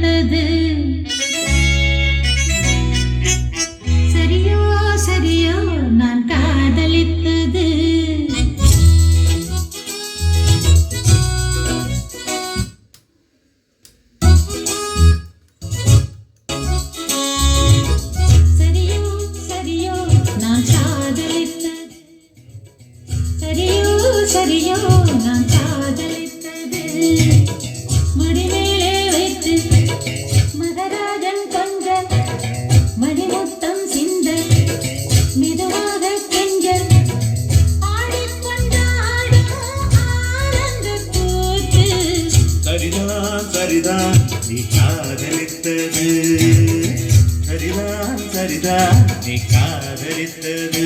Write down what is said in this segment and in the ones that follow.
காதலித்தது சரியோ சரியோ நான் காதலித்தது சரியோ சரியோ நான் காதலித்தது சரியோ சரியோ நான் காதலித்தது மடிமேலே வைத்து மகராஜன் கொஞ்சம் மணிமுத்தம் சிந்த மெதுவாக கெஞ்சல் ஆடிக்கொண்டாடும் ஆனந்த கூத்து சரிதான் சரிதான் நீ காதலித்தது சரிதான் சரிதான் நீ காதலித்தது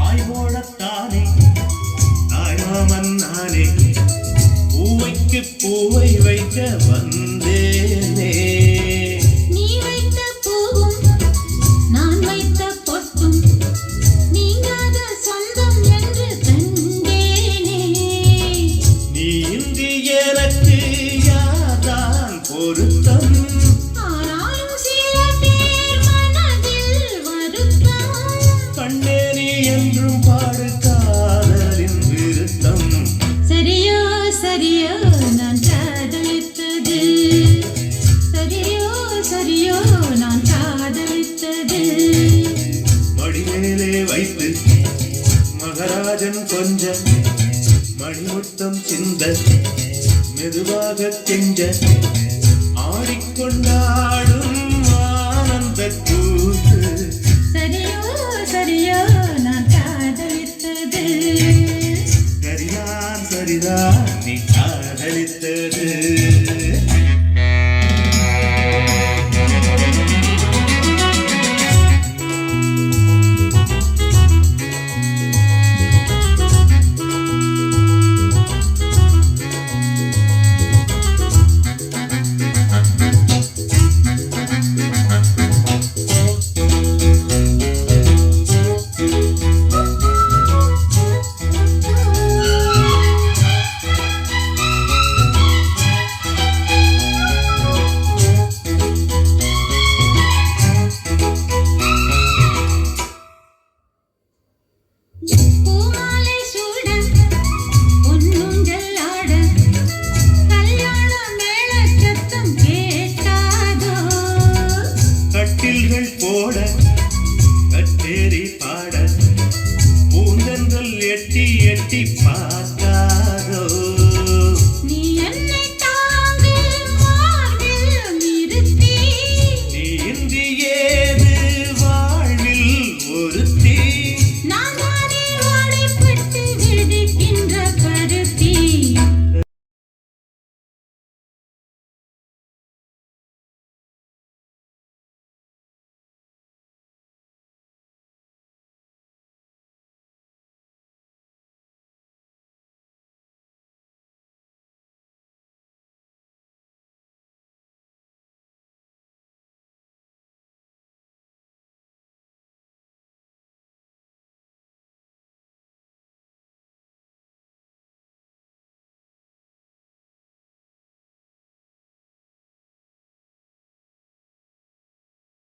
ஆய்வோடத்தானே நாய்மாமன் நானே பூவைக்கு பூவை வைக்க வந்தேனே நீ வைத்த பூவும் நான் வைத்த பொட்டும் நீங்காத சொந்தம் என்று கண்டேனே நீ இன்றி எனக்கு யார்தான் பொருத்தம் ஆனாலும் சில பேர் மனதில் வருத்தம் கண்ணே நீ என்றும் பாடு காதலின் விருத்தம் சரியோ சரியோ நான் காதலித்தது சரியோ சரியோ நான் காதலித்தது மடிமேலே வைத்து மகராஜன் கொஞ்சம் மணிமுத்தம் சிந்த மெதுவாக கெஞ்ச ஆடிக்கொண்டாடும் ஆனந்த கூத்து சரியோ சரியோ நான் காதலித்தது சரிதான் சரிதான் நீ காதலித்தது